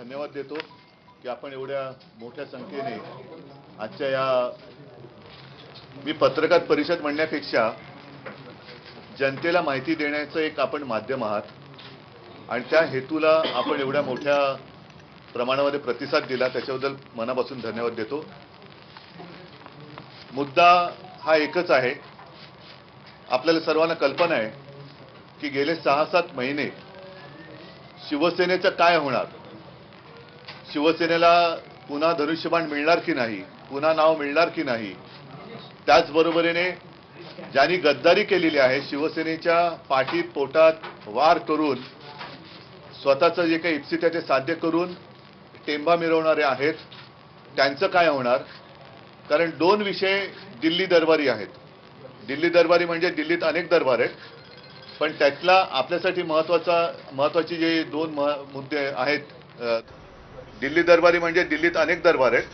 धन्यवाद देतो की आपण एवढ्या मोठ्या संख्येने आजच्या या मी पत्रकार परिषद म्हणण्यापेक्षा जनतेला माहिती देण्याचं एक आपण माध्यम आहात आणि त्या हेतूला आपण एवढ्या मोठ्या प्रमाणामध्ये प्रतिसाद दिला त्याच्याबद्दल मनापासून धन्यवाद देतो। मुद्दा हा एकच आहे। आपल्याला सर्वांना कल्पना आहे की गेले 6-7 महिने शिवसेनेचं काय होणार, शिवसेनेला पुन्हा धनुष्यबाण मिळणार की नाही, पुन्हा नाव मिळणार की नाही। त्याचबरोबरीने ज्यांनी गद्दारी केलेली आहे, शिवसेनेच्या पाठीत पोटात वार करून स्वतःचं जे काही इप्सित आहे ते साध्य करून टेंबा मिरवणारे आहेत, त्यांचं काय होणार। कारण दोन विषय दिल्ली दरबारी आहेत। दिल्ली दरबारी म्हणजे दिल्लीत अनेक दरबार आहेत, पण त्यातला आपल्यासाठी महत्त्वाचे जे दोन मुद्दे आहेत। दिल्ली दरबारी म्हणजे दिल्लीत अनेक दरबार आहेत,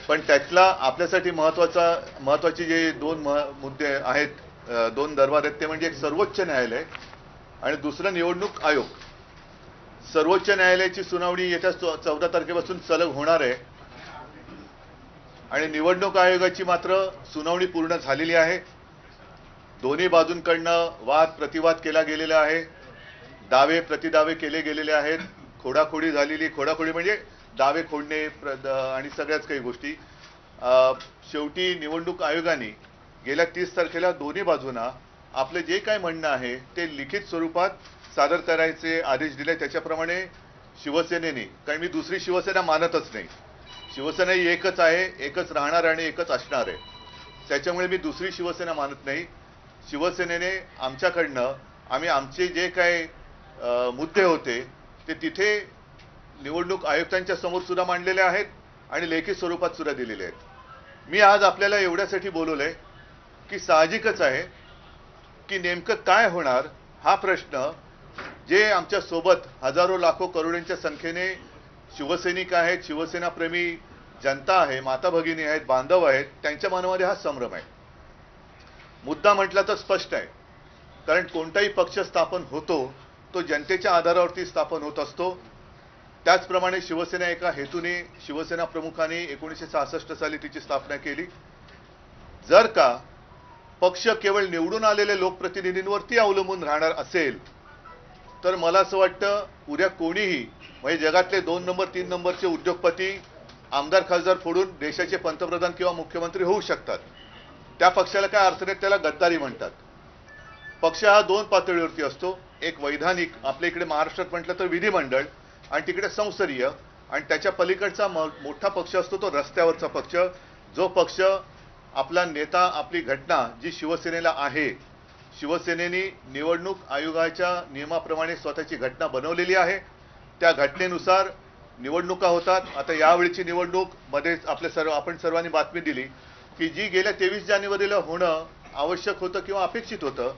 पण त्यातला आपल्यासाठी महत्त्वाचे जे दोन मुद्दे आहेत, दोन दरबार आहेत, ते म्हणजे एक सर्वोच्च न्यायालय आणि दुसरं निवडणूक आयोग। सर्वोच्च न्यायालयाची सुनावणी येत्या 14 तारखेपासून सलग होणार आहे आणि निवडणूक आयोगाची मात्र सुनावणी पूर्ण झालेली आहे। दोन्ही बाजूंकडनं वाद प्रतिवाद केला गेलेला आहे, दावे प्रतिदावे केले गेलेले आहेत, खोडाखोडी झालेली, खोडाखोडी म्हणजे दावे खोडणे आणि सगळ्याच काही गोष्टी। शेवटी निवडणूक आयोगाने गेल्या 30 तारखेला दोन्ही बाजूंना आपले जे काही म्हणणं आहे ते लिखित स्वरूपात सादर करायचे आदेश दिले। त्याच्याप्रमाणे शिवसेनेने, कारण मी दुसरी शिवसेना मानतच नाही, शिवसेना ही एकच आहे, एकच राहणार आणि एकच असणार आहे, त्याच्यामुळे मी दुसरी शिवसेना मानत नाही। शिवसेनेने आमच्याकडनं आम्ही आमचे जे काही मुद्दे होते ते तिथे निवडणूक आयुक्तांच्या समोर सुद्धा मांडलेले आहेत आणि लेखी स्वरूपात सुद्धा दिलेले आहेत। मी आज आपल्याला एवढ्यासाठी बोलवलंय की साहजिकच आहे की नेमकं काय होणार हा प्रश्न जे आमच्या सोबत हजारो लाखो करोडोंच्या संख्येने शिवसैनिक आहेत, शिवसेनाप्रेमी जनता आहे, माता भगिनी आहेत, बांधव आहेत, त्यांच्या मनामध्ये हा संभ्रम आहे। मुद्दा म्हटला तर स्पष्ट आहे, कारण कोणताही पक्ष स्थापन होतो तो जनतेच्या आधारावरती स्थापन होत असतो। त्याचप्रमाणे शिवसेना एका हेतूने शिवसेना प्रमुखांनी 1966 साली तिची स्थापना केली। जर का पक्ष केवळ निवडून आलेले लोकप्रतिनिधींवरती अवलंबून राहणार असेल तर मला असं वाटतं उद्या कोणीही म्हणजे जगातले 2 नंबर 3 नंबरचे उद्योगपती आमदार खासदार फोडून देशाचे पंतप्रधान किंवा मुख्यमंत्री होऊ शकतात। त्या पक्षाला काय अर्थ नाही, त्याला गद्दारी म्हणतात। पक्ष हा 2 पातळीवरती असतो, एक वैधानिक, आपल्या इकडे महाराष्ट्रात म्हटलं तर विधिमंडळ, आणि तिकडे संसदीय, आणि त्याच्या पलीकडचा मोठा पक्ष असतो तो रस्त्यावरचा पक्ष। जो पक्ष आपला नेता, आपली घटना जी शिवसेनेला आहे, शिवसेनेने निवडणूक आयोगाच्या नियमाप्रमाणे स्वतःची घटना बनवलेली आहे, त्या घटनेनुसार निवडणुका होतात। आता यावेळीची निवडणूक मध्ये आपण सर्वांनी बातमी दिली की जी गेल्या 23 जानेवारीला होणं आवश्यक होतं किंवा अपेक्षित होतं,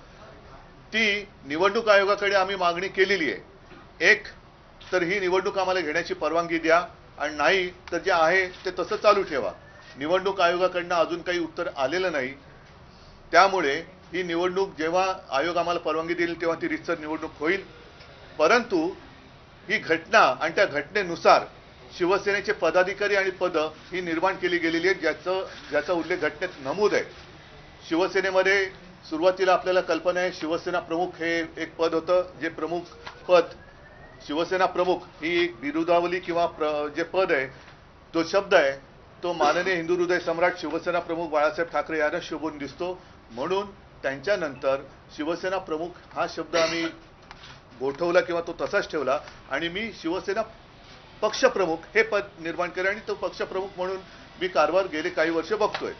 ती निवडणूक आयोगाकडे आम्ही मागणी केलेली आहे। एक तर ही निवडणूक आम्हाला घेण्याची परवानगी द्या, आणि नाही तर जे आहे ते तसं चालू ठेवा। निवडणूक आयोगाकडनं अजून काही उत्तर आलेलं नाही, त्यामुळे ही निवडणूक जेव्हा आयोग आम्हाला परवानगी देईल तेव्हा ती रितसर निवडणूक होईल। परंतु ही घटना आणि त्या घटनेनुसार शिवसेनेचे पदाधिकारी आणि पद ही निर्माण केली गेलेली आहेत, ज्याचा उल्लेख घटनेत नमूद आहे। शिवसेनेमध्ये सुरुवातीला आपल्याला कल्पना आहे शिवसेना प्रमुख हे एक पद होतं, जे प्रमुख पद, शिवसेना प्रमुख ही एक बिरुदावली किंवा जे पद आहे, तो शब्द आहे तो माननीय हिंदू हृदय सम्राट शिवसेना प्रमुख बाळासाहेब ठाकरे यांना शोभून दिसतो, म्हणून त्यांच्यानंतर शिवसेना प्रमुख हा शब्द आम्ही गोठवला किंवा तो तसाच ठेवला आणि मी शिवसेना पक्षप्रमुख हे पद निर्माण केले आणि तो पक्षप्रमुख म्हणून मी कारभार गेले काही वर्ष बघतोय।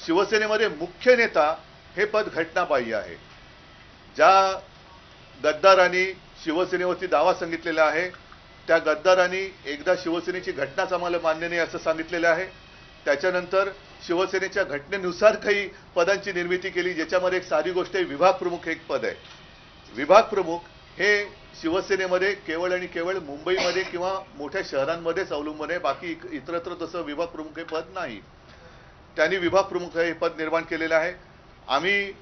शिवसेनेमध्ये मुख्य नेता हे पद घटनाबाह्य आहे। ज्या गद्दारांनी शिवसेनेवरती दावा सांगितलेला आहे त्या गद्दारांनी एकदा शिवसेनेची घटनाच आम्हाला मान्य नाही असं सांगितलेलं आहे, त्याच्यानंतर शिवसेनेच्या घटनेनुसार काही पदांची निर्मिती केली, ज्याच्यामध्ये एक साधी गोष्ट आहे, विभाग प्रमुख एक पद आहे। विभाग प्रमुख हे शिवसेनेमध्ये केवळ आणि केवळ मुंबईमध्ये किंवा मोठ्या शहरांमध्येच अवलंबून आहे, बाकी इतरत्र तसं विभाग प्रमुख हे पद नाही। त्यांनी विभाग प्रमुख हे पद निर्माण केलेलं आहे। आम्ही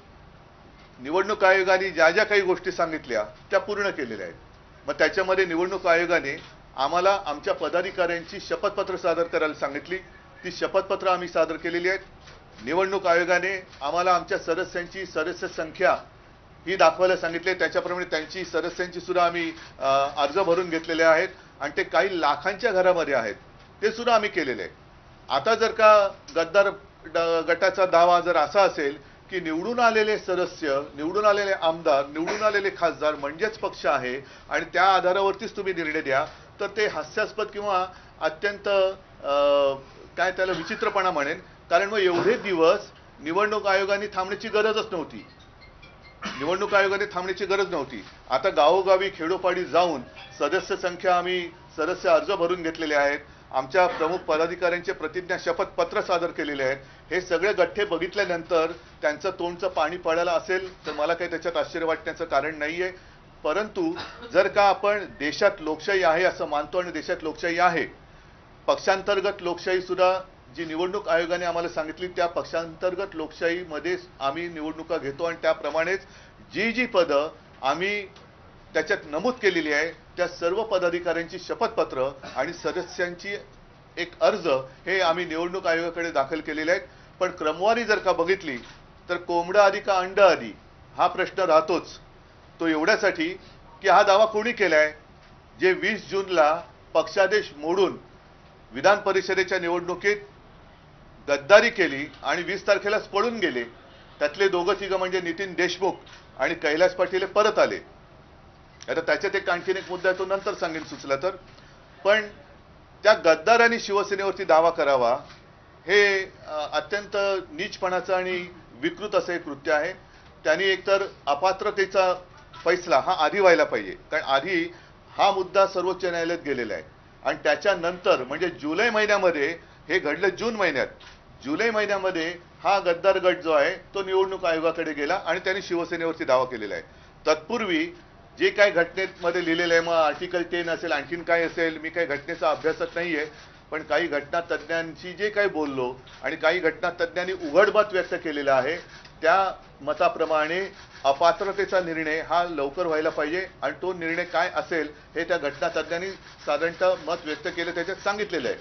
निवडणूक आयोगाने ज्या ज्या काही गोष्टी सांगितल्या त्या पूर्ण केलेल्या आहेत। मग त्याच्यामध्ये निवडणूक आयोगाने आम्हाला आमच्या पदाधिकाऱ्यांची शपथपत्र सादर करायला सांगितली। ती शपथपत्र आम्ही सादर केलेली आहेत। निवडणूक आयोगाने आम्हाला आमच्या सदस्यांची सदस्य संख्या ही दाखवायला सांगितले, त्याच्याप्रमाणे त्यांची सदस्यांची सुद्धा आम्ही अर्ज भरून घेतलेले आहेत आणि ते काही लाखांच्या घरामध्ये आहेत, ते सुद्धा आम्ही केलेले आहे। आता जर का गद्दार गटाचा दावा जर असा असेल की निवडून आलेले सदस्य, निवडून आलेले आमदार, निवडून आलेले खासदार म्हणजेच पक्ष आहे आणि त्या आधारावरतीच तुम्ही निर्णय द्या, तर ते हास्यास्पद किंवा अत्यंत काय त्याला विचित्रपणा म्हणेन। कारण मग एवढे दिवस निवडणूक आयोगाने थांबण्याची गरजच नव्हती, निवडणूक आयोगाने थांबण्याची गरज नव्हती। आता गावोगावी खेडोपाडी जाऊन सदस्य संख्या आम्ही सदस्य अर्ज भरून घेतलेले आहेत, आमच्या प्रमुख पदाधिकाऱ्यांचे प्रतिज्ञा शपथपत्र सादर केलेले आहेत। हे सगळे गठ्ठे बघितल्यानंतर त्यांचं तोंडचं पाणी पडायला असेल तर मला काही त्याच्यात आश्चर्य वाटण्याचं कारण नाहीये। परंतु जर का आपण देशात लोकशाही आहे असं मानतो आणि देशात लोकशाही आहे, पक्षांतर्गत लोकशाही सुद्धा जी निवडणूक आयोगाने आम्हाला सांगितली त्या पक्षांतर्गत लोकशाहीमध्ये आम्ही निवडणुका घेतो आणि त्याप्रमाणेच जी जी पदं आम्ही त्याच्यात नमूद केलेली आहे त्या सर्व पदाधिकाऱ्यांची शपथपत्र आणि सदस्यांची एक अर्ज हे आम्ही निवडणूक आयोगाकडे दाखल केलेले आहेत। पण क्रमवारी जर का बघितली तर कोंबडं आधी का अंड आधी हा प्रश्न राहतोच। तो एवढ्यासाठी की हा दावा कोणी केलाय, जे 20 जूनला पक्षादेश मोडून विधान परिषदेच्या निवडणुकीत गद्दारी केली आणि 20 तारखेलाच पळून गेले, त्यातले दोघं तिघं म्हणजे नितीन देशमुख आणि कैलास पाटील परत आले। आता त्याच्यात एक आणखीन एक मुद्दा आहे, तो नंतर सांगेन सुचला तर। पण त्या गद्दारांनी शिवसेनेवरती दावा करावा हे अत्यंत नीचपणाचं आणि विकृत असं एक कृत्य आहे। त्यांनी एकतर अपात्रतेचा फैसला हा आधी व्हायला पाहिजे, कारण आधी हा मुद्दा सर्वोच्च न्यायालयात गेलेला आहे आणि त्याच्यानंतर म्हणजे जुलै महिन्यामध्ये हे घडलं, जून महिन्यात, जुलै महिन्यामध्ये हा गद्दार गट जो आहे तो निवडणूक आयोगाकडे गेला आणि त्यांनी शिवसेनेवरती दावा केलेला आहे। तत्पूर्वी जे काही घटनेमध्ये लिहिलेलं आहे, मग आर्टिकल 10 असेल आणखीन काय असेल, मी काही घटनेचा अभ्यासक नाहीये, पण काही घटना तज्ज्ञांशी जे काही बोललो आणि काही घटना तज्ज्ञांनी उघड मत व्यक्त केलेलं आहे त्या मताप्रमाणे अपात्रतेचा निर्णय हा लवकर व्हायला पाहिजे आणि तो निर्णय काय असेल हे त्या घटना तज्ज्ञांनी साधारणतः मत व्यक्त केलं, त्याच्यात सांगितलेलं आहे।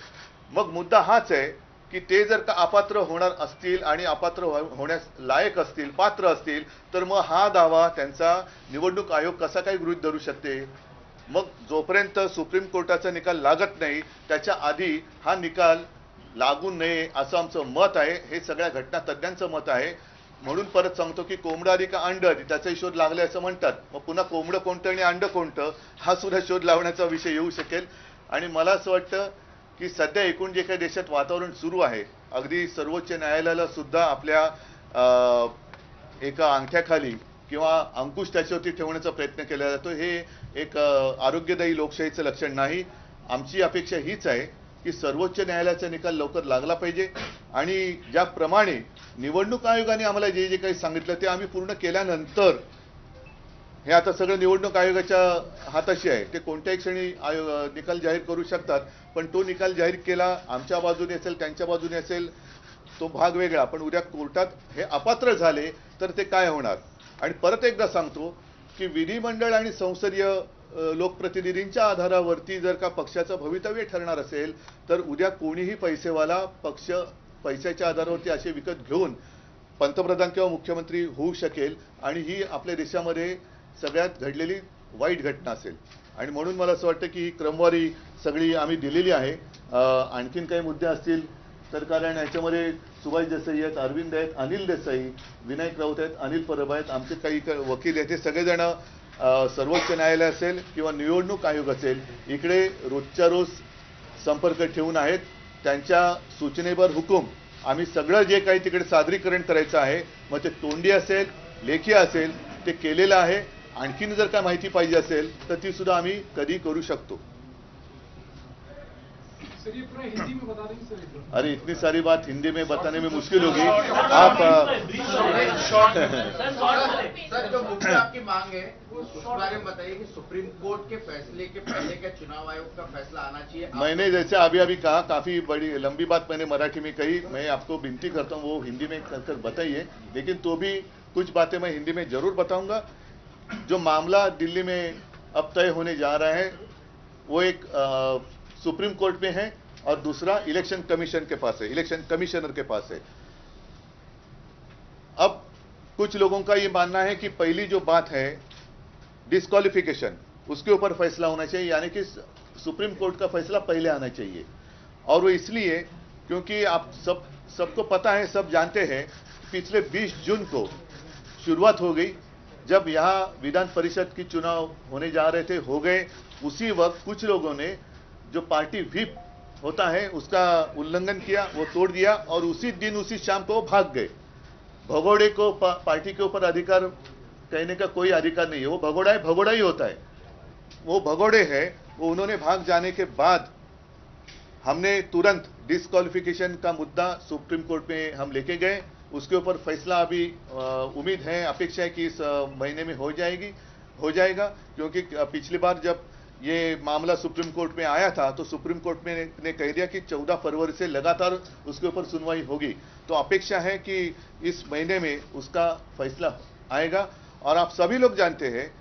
मग मुद्दा हाच आहे की ते जर का अपात्र होणार असतील आणि अपात्र होण्यास लायक असतील, पात्र असतील, तर मग हा दावा त्यांचा निवडणूक आयोग कसा काय गृहीत धरू शकते? मग जोपर्यंत सुप्रीम कोर्टाचा निकाल लागत नाही त्याच्या आधी हा निकाल लागू नये असं आमचं मत आहे, हे सगळ्या घटना तज्ज्ञांचं मत आहे। म्हणून परत सांगतो की कोंबडं आधी का अंड आधी त्याचाही शोध लागलाय असं म्हणतात, मग पुन्हा कोंबडं कोणतं आणि अंड कोणतं हा सुद्धा शोध लावण्याचा विषय येऊ शकेल। आणि मला असं वाटतं की सध्या एकूण जे काही देशात वातावरण सुरू आहे, अगदी सर्वोच्च न्यायालयाला सुद्धा आपल्या एका अंगठ्याखाली किंवा अंकुश त्याच्यावरती ठेवण्याचा प्रयत्न केला जातो, हे एक आरोग्यदायी लोकशाहीचं लक्षण नाही। आमची अपेक्षा हीच आहे की सर्वोच्च न्यायालयाचा निकाल लवकर लागला पाहिजे आणि ज्याप्रमाणे निवडणूक आयोगाने आम्हाला जे जे काही सांगितलं ते आम्ही पूर्ण केल्यानंतर, हे आता सगळं निवडणूक आयोगाच्या हाताशी आहे, ते कोणत्याही क्षणी निकाल जाहीर करू शकतात, पण तो निकाल जाहीर केला आमच्या बाजूने असेल त्यांच्या बाजूने असेल तो भाग वेगळा, पण उद्या कोर्टात हे अपात्र झाले तर ते काय होणार? आणि परत एकदा सांगतो की विधिमंडळ आणि संसदीय लोकप्रतिनिधींच्या आधारावरती जर का पक्षाचं भवितव्य ठरणार असेल तर उद्या कोणीही पैसेवाला पक्ष पैशाच्या आधारावरती असे विकत घेऊन पंतप्रधान किंवा मुख्यमंत्री होऊ शकेल आणि ही आपल्या देशामध्ये सगळ्यात घडलेली वाईट घटना असेल। आणि म्हणून मला असं वाटतं की ही क्रमवारी सगळी आम्ही दिलेली आहे। आणखीन काही मुद्दे असतील तर, कारण याच्यामध्ये सुभाष देसाई आहेत, अरविंद आहेत, अनिल देसाई, विनायक राऊत आहेत, अनिल परब आहेत, आमचे काही वकील आहेत, हे सगळेजण सर्वोच्च न्यायालय असेल किंवा निवडणूक आयोग असेल इकडे रोजच्या रोज संपर्क ठेवून आहेत। त्यांच्या सूचनेवर हुकूम आम्ही सगळं जे काही तिकडे सादरीकरण करायचं आहे, मग ते तोंडी असेल लेखी असेल, ते केलेलं आहे। आणखीन जर काय माहिती पाहिजे असेल तर ती सुद्धा आम्ही कधी करू शकतो। सर ये पूरा हिंदी में बता देंगे सर? अरे इतनी सारी बात हिंदी में बताने में मुश्किल होगी। आप सर जो मुख्य आपकी मांग है उस बारे में बताइए कि सुप्रीम कोर्ट के फैसले के पहले क्या चुनाव आयोग का फैसला आना चाहिए? मैंने जैसे अभी कहा, काफी बड़ी लंबी बात मैंने मराठी में कही, मैं आपको विनती करता हूँ वो हिंदी में कर बताइए, लेकिन तो भी कुछ बातें मैं हिंदी में जरूर बताऊंगा। जो मामला दिल्ली में अब तय होने जा रहा है वो एक सुप्रीम कोर्ट में है और दूसरा इलेक्शन कमीशन के पास है, इलेक्शन कमिश्नर के पास है। अब कुछ लोगों का ये मानना है कि पहली जो बात है डिस्क्वालिफिकेशन, उसके ऊपर फैसला होना चाहिए, यानी कि सुप्रीम कोर्ट का फैसला पहले आना चाहिए। और वो इसलिए क्योंकि आप सबको पता है, सब जानते हैं, पिछले 20 जून को शुरुआत हो गई, जब यहां विधान परिषद की चुनाव होने जा रहे थे, हो गए। उसी वक्त कुछ लोगों ने जो पार्टी व्हिप होता है उसका उल्लंघन किया, वो तोड़ दिया और उसी दिन उसी शाम को वो भाग गए। भगोड़े को पार्टी के ऊपर अधिकार कहने का कोई अधिकार नहीं है, वो भगोड़ा है, भगोड़ा ही होता है, वो भगोड़े है। वो उन्होंने भाग जाने के बाद हमने तुरंत डिस्क्वालिफिकेशन का मुद्दा सुप्रीम कोर्ट में हम लेके गए। उसके ऊपर फैसला अभी उम्मीद है, अपेक्षा है कि इस महीने में हो जाएगा, क्योंकि पिछली बार जब ये मामला सुप्रीम कोर्ट में आया था तो सुप्रीम कोर्ट में ने कह दिया कि 14 फरवरी से लगातार उसके ऊपर सुनवाई होगी। तो अपेक्षा है कि इस महीने में उसका फैसला आएगा। और आप सभी लोग जानते हैं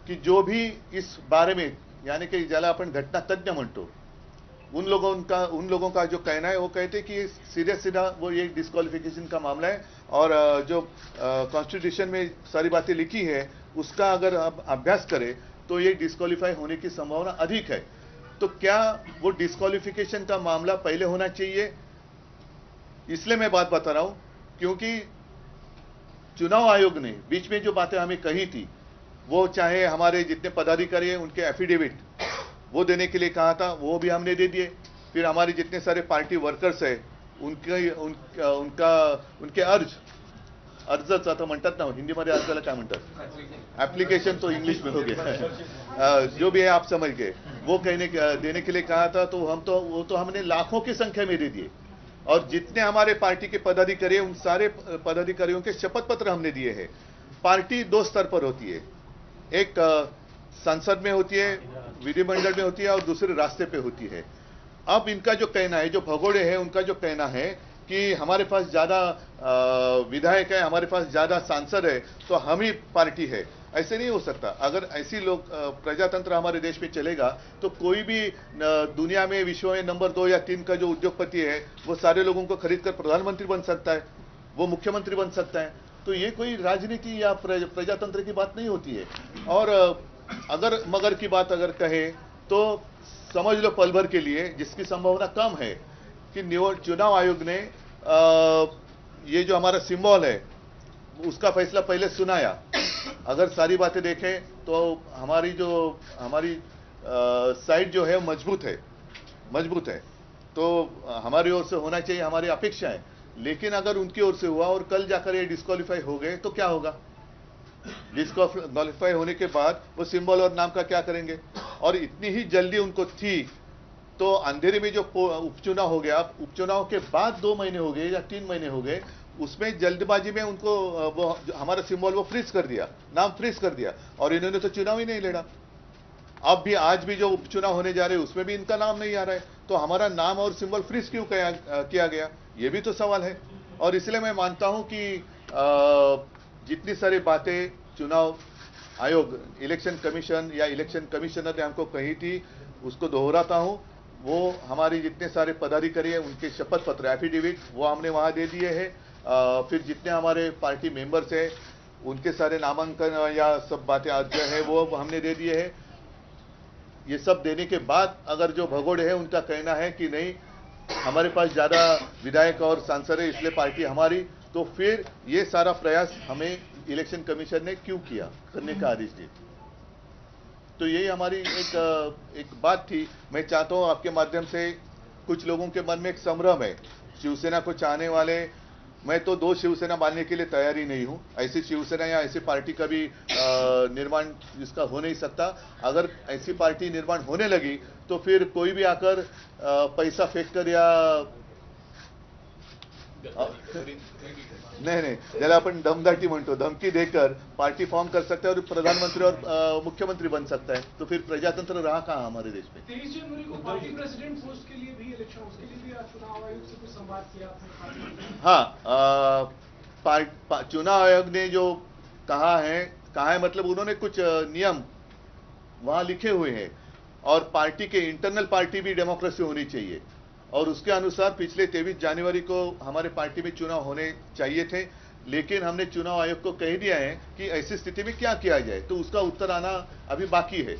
कि जो भी इस बारे में, यानी कि ज्याला आपण घटना तज्ञ म्हणतो, उन लोगों का जो कहना है, वो कहते हैं कि सीधा वो ये डिस्क्वालिफिकेशन का मामला है और जो कॉन्स्टिट्यूशन में सारी बातें लिखी है उसका अगर आप अभ्यास करें तो ये डिस्क्वालीफाई होने की संभावना अधिक है। तो क्या वो डिस्क्वालिफिकेशन का मामला पहले होना चाहिए? इसलिए मैं बात बता रहा हूं क्योंकि चुनाव आयोग ने बीच में जो बातें हमें कही थी, वो चाहे हमारे जितने पदाधिकारी हैं उनके एफिडेविट वो देने के लिए कहा था, वो भी हमने दे दिए। फिर हमारे जितने सारे पार्टी वर्कर्स है उनके अर्जच आता म्हणतात ना, हिंदीमध्ये अर्जाला काय म्हणतात, एप्लीकेशन तो इंग्लिश में हो गया जो भी है आप समझ गए, वो देने के लिए कहा था। तो वो तो हमने लाखों की संख्या में दे दिए और जितने हमारे पार्टी के पदाधिकारी उन सारे पदाधिकारियों के शपथ पत्र हमने दिए हैं। पार्टी 2 स्तर पर होती है, एक संसद में होती है, विधिमंडल में होती है और दूसरे रास्ते पे होती है। अब इनका जो कहना है, जो भगोड़े हैं उनका जो कहना है कि हमारे पास ज्यादा विधायक है, हमारे पास ज्यादा सांसद है तो हम ही पार्टी है। ऐसे नहीं हो सकता। अगर ऐसी लोग प्रजातंत्र हमारे देश में चलेगा तो कोई भी दुनिया में विश्व में नंबर 2 या 3 का जो उद्योगपति है वो सारे लोगों को खरीद कर प्रधानमंत्री बन सकता है, वो मुख्यमंत्री बन सकता है। तो ये कोई राजनीति या प्रजातंत्र की बात नहीं होती है। और अगर मगर की बात अगर कहे तो समझ लो पल भर के लिए, जिसकी संभावना कम है कि चुनाव आयोग ने ये जो हमारा सिंबल है उसका फैसला पहले सुनाया। अगर सारी बातें देखें तो हमारी साइड जो है मजबूत है, तो हमारी ओर से होना चाहिए, हमारी अपेक्षा है। लेकिन अगर उनकी ओर से हुआ और कल जाकर ये डिस्क्वालीफाई हो गए तो क्या होगा? डिस्क्वालीफाई होने के बाद वो सिंबल और नाम का क्या करेंगे? और इतनी ही जल्दी उनको थी तो अंधेरे में जो उपचुनाव हो गया, उपचुनाव के बाद 2 महीने हो गए या 3 महीने हो गए, उसमें जल्दबाजी में उनको वो हमारा सिंबल वो फ्रीज कर दिया, नाम फ्रीज कर दिया और इन्होंने तो चुनाव ही नहीं लड़ा। अब भी आज भी जो उपचुनाव होने जा रहे हैं उसमें भी इनका नाम नहीं आ रहा है, तो हमारा नाम और सिंबल फ्रीज क्यों किया गया? ये भी तो सवाल है। और इसलिए मैं मानता हूं कि जितनी सारी बातें चुनाव आयोग, इलेक्शन कमीशन या इलेक्शन कमिश्नर ने हमको कही थी, उसको दोहराता हूं। वो हमारे जितने सारे पदाधिकारी हैं उनके शपथ पत्र, एफिडेविट, वो हमने वहां दे दिए हैं। फिर जितने हमारे पार्टी मेंबर्स हैं उनके सारे नामांकन या सब बातें आज जो है वो हमने दे दिए हैं। ये सब देने के बाद अगर जो भगोड़े हैं उनका कहना है कि नहीं हमारे पास ज्यादा विधायक और सांसद है इसलिए पार्टी हमारी, तो फिर ये सारा प्रयास हमें इलेक्शन कमीशन ने क्यों किया, करने का आदेश दिया? तो यही हमारी एक बात थी। मैं चाहता हूं आपके माध्यम से, कुछ लोगों के मन में एक संभ्रम है शिवसेना को चाहने वाले, मैं तो 2 शिवसेना मानने के लिए तैयार ही नहीं हूं। ऐसी शिवसेना या ऐसी पार्टी का भी निर्माण इसका हो नहीं सकता। अगर ऐसी पार्टी निर्माण होने लगी तो फिर कोई भी आकर पैसा फेंक कर या नहीं ज्याला आपण दमदाटी म्हणतो, धमकी देकर पार्टी फॉर्म कर सकता है और प्रधानमंत्री और मुख्यमंत्री बन सकता है। तो फिर प्रजातंत्र रहा कहाँ हमारे देश में? 23 जनवरी को पार्टी प्रेसिडेंट पोस्ट के लिए भी इलेक्शन, उसके लिए भी चुनाव आयोग से कुछ संवाद किया आपने? हाँ, चुनाव आयोग ने जो कहा है मतलब उन्होंने कुछ नियम वहां लिखे हुए हैं और पार्टी के इंटरनल पार्टी भी डेमोक्रेसी होनी चाहिए और उसके अनुसार पिछले 23 जनवरी को हमारे पार्टी में चुनाव होने चाहिए थे, लेकिन हमने चुनाव आयोग को कह दिया है कि ऐसी स्थिति में क्या किया जाए, तो उसका उत्तर आना अभी बाकी है।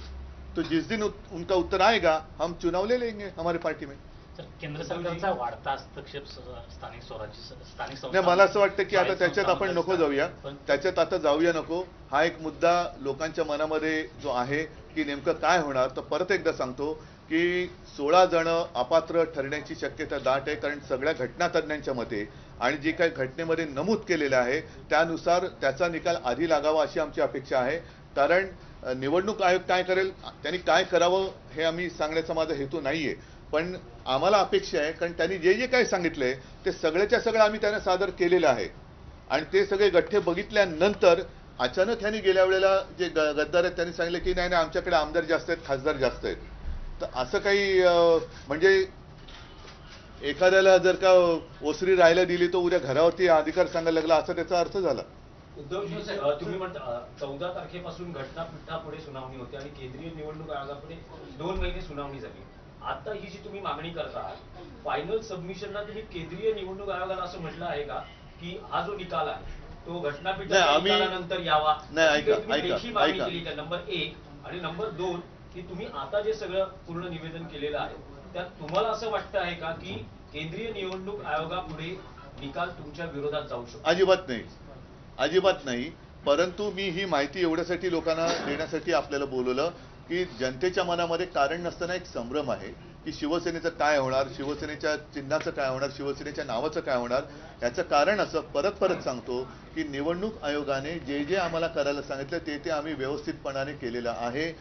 तो जिस दिन उनका उत्तर आएगा हम चुनाव ले लेंगे हमारे पार्टी में। तर केंद्र सरकारचा वाढता हस्तक्षेप स्थानिक स्वराज्य स्थानिक नाही, मला असं वाटतं की आता स्थानिक त्याच्यात आपण नको संस्थांमध्ये जाऊया, पण त्याच्यात आता जाऊया नको। हा एक मुद्दा लोकांच्या मनामध्ये जो आहे की नेमकं काय होणार, तर परत एकदा सांगतो की 16 जण अपात्र ठरण्याची शक्यता दाट आहे, कारण सगळ्या घटनातज्ञांच्या मते आणि जे काही घटनेमध्ये नमूद केलेलं आहे त्यानुसार त्याचा निकाल आधी लागावा अशी आमची अपेक्षा आहे। कारण निवडणूक आयोग काय करेल, त्यांनी काय करावं हे आम्ही सांगण्याचा माझा हेतू नाहीये, पण आम्हाला अपेक्षा आहे, कारण त्यांनी जे जे काही सांगितलंय ते सगळ्याच्या सगळं आम्ही त्यांना सादर केलेलं आहे आणि ते सगळे गठ्ठे बघितल्यानंतर अचानक ह्यांनी गेल्या वेळेला जे गद्दार आहेत त्यांनी सांगितलं की नाही नाही आमच्याकडे आमदार जास्त आहेत, खासदार जास्त आहेत। तर असं काही म्हणजे एखाद्याला जर का ओसरी राहायला दिली तो उद्या घरावरती अधिकार सांगायला लागला असा त्याचा अर्थ झाला। उद्धवजी तुम्ही म्हणता 14 तारखेपासून घटनापीठापुढे सुनावणी होते आणि केंद्रीय निवडणूक आयोगापुढे 2 महिने सुनावणी झाली। आता ही जी तुम्ही मागणी करता फायनल सबमिशनला तुम्ही केंद्रीय निवडणूक आयोगाला असं म्हटलं आहे का की हा जो निकाल आहे तो घटनापीठाच्या निकालानंतर यावा? नाही, लेखी मागणी केली का? नंबर 1 आणि नंबर 2 की तुम्ही आता जे सगळं पूर्ण निवेदन केलेलं आहे त्यात तुम्हाला असं वाटतं आहे का की केंद्रीय निवडणूक आयोगापुढे निकाल तुमच्या विरोधात जाऊ शकतो? अजिबात नाही, अजिबात नाही। परंतु मी ही माहिती एवढ्यासाठी लोकांना देण्यासाठी आपल्याला बोलवलं की जनतेच्या मनामध्ये कारण नसताना एक संभ्रम आहे की शिवसेनेचं काय होणार, शिवसेनेच्या चिन्हाचं काय होणार, शिवसेनेच्या नावाचं काय होणार। याचं कारण असं परत परत सांगतो की निवडणूक आयोगाने जे जे आम्हाला करायला सांगितलं ते आम्ही व्यवस्थितपणाने केलेलं आहे।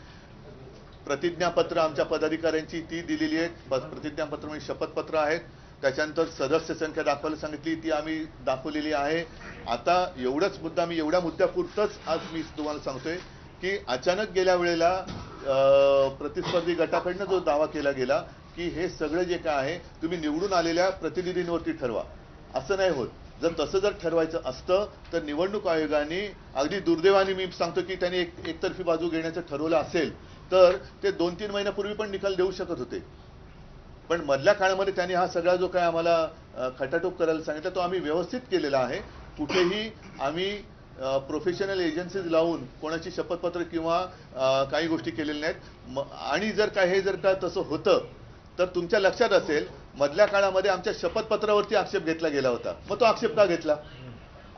प्रतिज्ञापत्र आमच्या पदाधिकाऱ्यांची ती दिलेली आहेत, प्रतिज्ञापत्र म्हणजे शपथपत्र आहेत, त्याच्यानंतर सदस्य संख्या दाखवायला सांगितली ती आम्ही दाखवलेली आहे। आता एवढाच मुद्दा, मी एवढ्या मुद्द्यापुरतच आज मी तुम्हाला सांगतोय की अचानक गेल्या वेळेला प्रतिस्पर्धी गटाकडनं जो दावा केला गेला की हे सगळं जे काय आहे तुम्ही निवडून आलेल्या प्रतिनिधींवरती ठरवा, असं नाही होत। तसं जर ठरवायचं असतं तर निवडणूक आयोगाने अगदी दुर्दैवाने मी सांगतो की त्यांनी एकतर्फी बाजू घेण्याचं ठरवलं असेल तर ते 2-3 महिन्यापूर्वी पण निकाल देऊ शकत होते, पण मधल्या काळामध्ये त्यांनी हा सगळा जो काय आम्हाला खटाटोप करायला सांगितला तो आम्ही व्यवस्थित केलेला आहे। कुठेही आम्ही प्रोफेशनल एजन्सीज लावून कोणाची शपथपत्र किंवा काही गोष्टी केलेल्या नाहीत। आणि जर का हे जर का तसं होतं तर तुमच्या लक्षात असेल मधल्या काळामध्ये आमच्या शपथपत्रावरती आक्षेप घेतला गेला होता, मग तो आक्षेप का घेतला?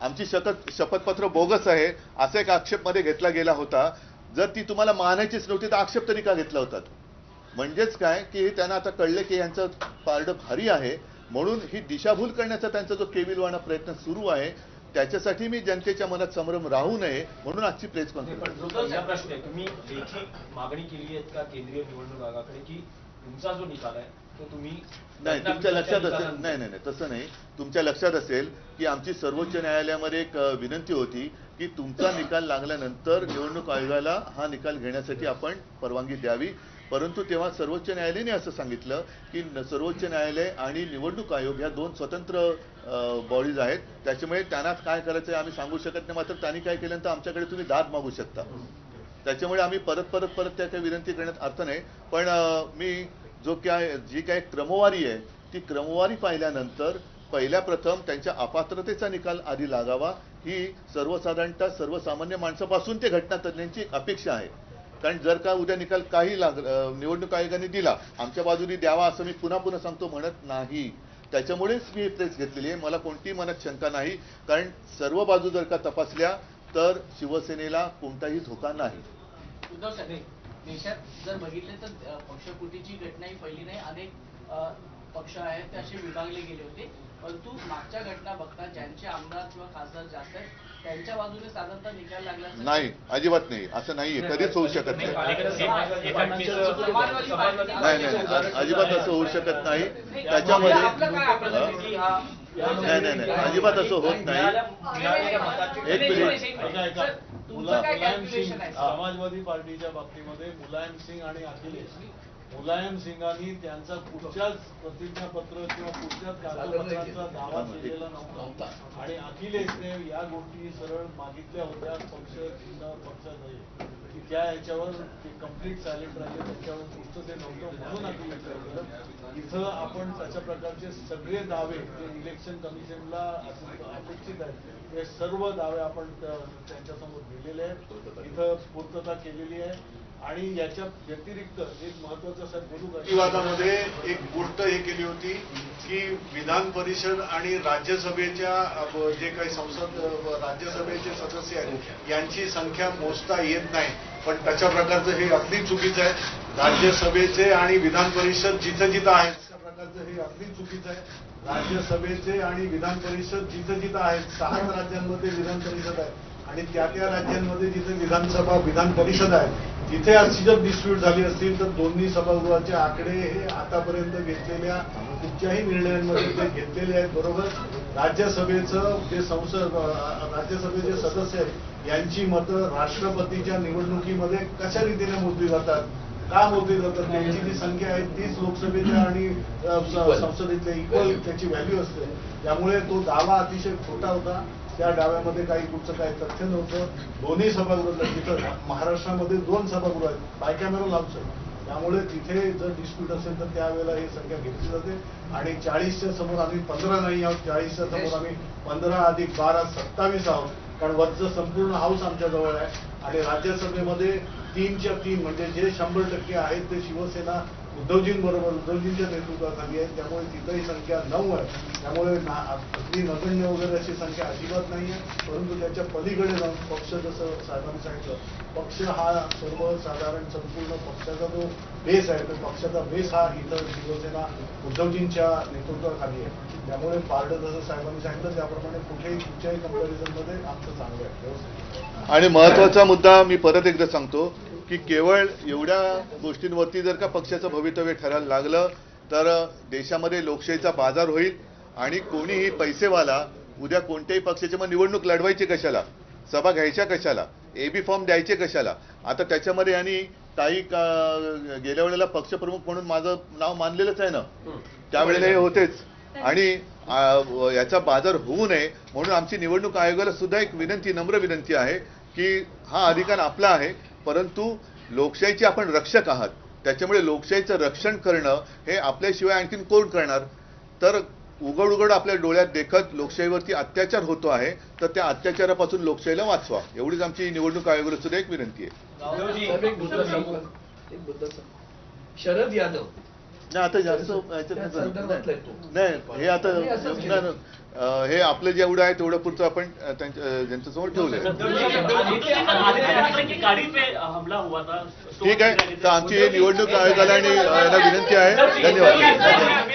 आमची शपथपत्र बोगस आहे असा एक आक्षेप मध्ये घेतला गेला होता। जर ती तुम्हाला मानायचीच नव्हती तर आक्षेप तरी का घेतला होता? म्हणजेच काय की त्यांना आता कळले की यांचं पारडं भारी आहे, म्हणून ही दिशाभूल करण्याचा त्यांचा जो केविलवाणा प्रयत्न सुरू आहे त्याच्यासाठी मी जनतेच्या मनात संभ्रम राहू नये म्हणून आजची प्रेस कॉन्फरन्स। प्रश्न आहे, तुम्ही लेखी मागणी केली आहे का केंद्रीय निवडणूक आयोगाकडे की तुमचा जो निकाल आहे तो तुम्ही? नाही, तुमच्या लक्षात असेल, नाही नाही तसं नाही, तुमच्या लक्षात असेल की आमची सर्वोच्च न्यायालयामध्ये एक विनंती होती की तुमचा निकाल लागल्यानंतर निवडणूक आयोगाला हा निकाल घेण्यासाठी आपण परवानगी द्यावी, परंतु तेव्हा सर्वोच्च न्यायालयाने असं सांगितलं की सर्वोच्च न्यायालय आणि निवडणूक आयोग ह्या 2 स्वतंत्र बॉडीज आहेत, त्याच्यामुळे त्यांना काय करायचं आम्ही सांगू शकत नाही। मात्र त्यांनी काय केलं तर आमच्याकडे तुम्ही दाद मागू शकता, त्याच्यामुळे आम्ही परत त्या काही विनंती करण्यात अर्थ नाही। पण मी जी काय क्रमवारी आहे ती क्रमवारी पाहिल्यानंतर पहिल्या प्रथम त्यांच्या अपात्रतेचा निकाल आधी लागावा ही सर्वसाधारणतः सर्वसामान्य माणसापासून ते घटनातज्ञांची अपेक्षा आहे। कारण जर का उद्या निकाल काही निवडणूक आयोगाने दिला आमच्या बाजूने द्यावा असं मी पुन्हा सांगतो म्हणत नाही, त्याच्यामुळेच मी प्रेस घेतलेली आहे। मला कोणतीही मनात शंका नाही, कारण सर्व बाजू जर का तपासल्या तर शिवसेनेला कोणताही धोका नाही। उद्धव साहेब, देशात जर बघितले तर पक्षफुटीची घटना ही पहिली नाही, अनेक पक्ष आहेत ते असे विभागले गेले होते, परंतु मागच्या घटना बघता ज्यांचे आमदार किंवा खासदार जास्त आहेत त्यांच्या बाजूने साधारणतः निकाल लागला नाही, अजिबात नाही, असं नाहीये, कधीच होऊ शकत नाही। नाही, अजिबात असं होऊ शकत नाही, त्याच्यामध्ये नाही, अजिबात असं होत नाही। एक मिनिट, मुलायम सिंग समाजवादी पार्टीच्या बाबतीमध्ये मुलायम सिंग आणि अखिलेश मुलायम सिंगांनी त्यांचा कुठच्याच प्रतिज्ञापत्र किंवा कुठच्याच कागदपत्रांचा दावा केलेला नव्हता आणि अखिलेशने या गोष्टी सरळ मागितल्या होत्या. पक्ष चिन्ह पक्ष नाही की त्या याच्यावर ते कम्प्लीट सायलेंट राहिले, त्याच्यावर पुढचं ते नव्हतं म्हणून अखिलेश इथं आपण तशा प्रकारचे सगळे दावे जे इलेक्शन कमिशनला अपेक्षित आहेत ते सर्व दावे आपण त्यांच्यासमोर दिलेले आहेत, इथं पूर्तता केलेली आहे. आणि याच्या व्यतिरिक्त एक महत्वाचं साहेब बोलू का, विवादामध्ये एक गोष्ट हे केली होती की विधान परिषद आणि राज्यसभेच्या जे काही राज्यसभेचे सदस्य आहेत यांची संख्या मोजता येत नाही, पण तशा प्रकारचं हे अगदी चुकीचं आहे. राज्यसभेचे आणि विधान परिषद जिथं जिथं आहेत तशा प्रकारचं हे अगदी चुकीचं आहे. राज्यसभेचे आणि विधान परिषद जिथं जिथं आहेत 6 राज्यांमध्ये विधान परिषद आहे आणि त्या राज्यांमध्ये जिथे विधानसभा विधान परिषद आहे तिथे अशी जर डिस्प्यूट झाली असतील तर दोन्ही सभागृहाचे आकडे हे आतापर्यंत घेतलेल्या कुठच्याही निर्णयांमध्ये ते घेतलेले आहेत. बरोबर राज्यसभेचं जे राज्यसभेचे सदस्य आहेत यांची मतं राष्ट्रपतीच्या निवडणुकीमध्ये कशा रीतीने मोजली जातात, का मोजली जातात, त्यांची जी संख्या आहे तीच लोकसभेच्या आणि संसदेतल्या इक्वल त्याची व्हॅल्यू असते. त्यामुळे तो दावा अतिशय खोटा होता. त्या डाव्यामध्ये काही कुठचं काही तथ्य नव्हतं. दोन्ही सभागृह तिथं महाराष्ट्रामध्ये 2 सभागृह आहेत बायकॅमेरल हाऊस आहे, त्यामुळे तिथे जर डिस्प्यूट असेल तर त्यावेळेला ही संख्या घेतली जाते. आणि 40च्या समोर आम्ही 15 नाही आहोत, 40च्या समोर आम्ही 15 अधिक 12 27 आहोत, कारण वरचं संपूर्ण हाऊस आमच्या जवळ आहे. आणि राज्यसभेमध्ये 3च्या 3 म्हणजे जे 100% आहेत ते शिवसेना उद्धवजींबरोबर उद्धवजींच्या नेतृत्वाखाली आहे, त्यामुळे तिथंही संख्या 9 आहे. त्यामुळे अगदी नगण्य वगैरे अशी संख्या अजिबात नाही आहे. परंतु त्याच्या पलीकडे जाऊन पक्ष जसं साहेबांनी सांगितलं पक्ष हा सर्वसाधारण संपूर्ण पक्षाचा जो बेस आहे तो पक्षाचा बेस हा इथं शिवसेना उद्धवजींच्या नेतृत्वाखाली आहे. त्यामुळे पारडं जसं साहेबांनी सांगितलं त्याप्रमाणे कुठेही कुठच्याही कंपॅरिझनमध्ये आमचं चांगलं आहे व्यवस्थित. आणि महत्वाचा मुद्दा मी परत एकदा सांगतो की केवळ एवढ्या गोष्टींवरती जर का पक्षाचं भवितव्य ठरायला लागलं तर देशामध्ये लोकशाहीचा बाजार होईल आणि कोणीही पैसेवाला उद्या कोणत्याही पक्षाची मग निवडणूक लढवायची कशाला, सभा घ्यायच्या कशाला, एबी फॉर्म द्यायचे कशाला. आता त्याच्यामध्ये आणि ताई गेल्या वेळेला पक्षप्रमुख म्हणून माझं नाव मानलेलंच आहे ना, त्यावेळेला हे होतेच. आणि याचा बाजार होऊ नये म्हणून आमची निवडणूक आयोगाला सुद्धा एक विनंती, नम्र विनंती आहे की हा अधिकार आपला आहे, परंतु लोकशाहीचे आपण रक्षक आहात, त्याच्यामुळे लोकशाहीचं रक्षण करणं हे आपल्याशिवाय आणखीन कोण करणार. तर उघड उघड आपल्या डोळ्यात देखत लोकशाहीवरती अत्याचार होतो आहे, तर त्या अत्याचारापासून लोकशाहीला वाचवा, एवढीच आमची निवडणूक आयोगाला सुद्धा एक विनंती आहे. शरद यादव नाही आता जास्त नाही, हे आता हे आपलं जेवढं आहे तेवढं पुरतं आपण ज्यांच्यासमोर ठेवलंय. ठीक आहे, तर आमची निवडणूक आयोगाला आणि याला विनंती आहे. धन्यवाद.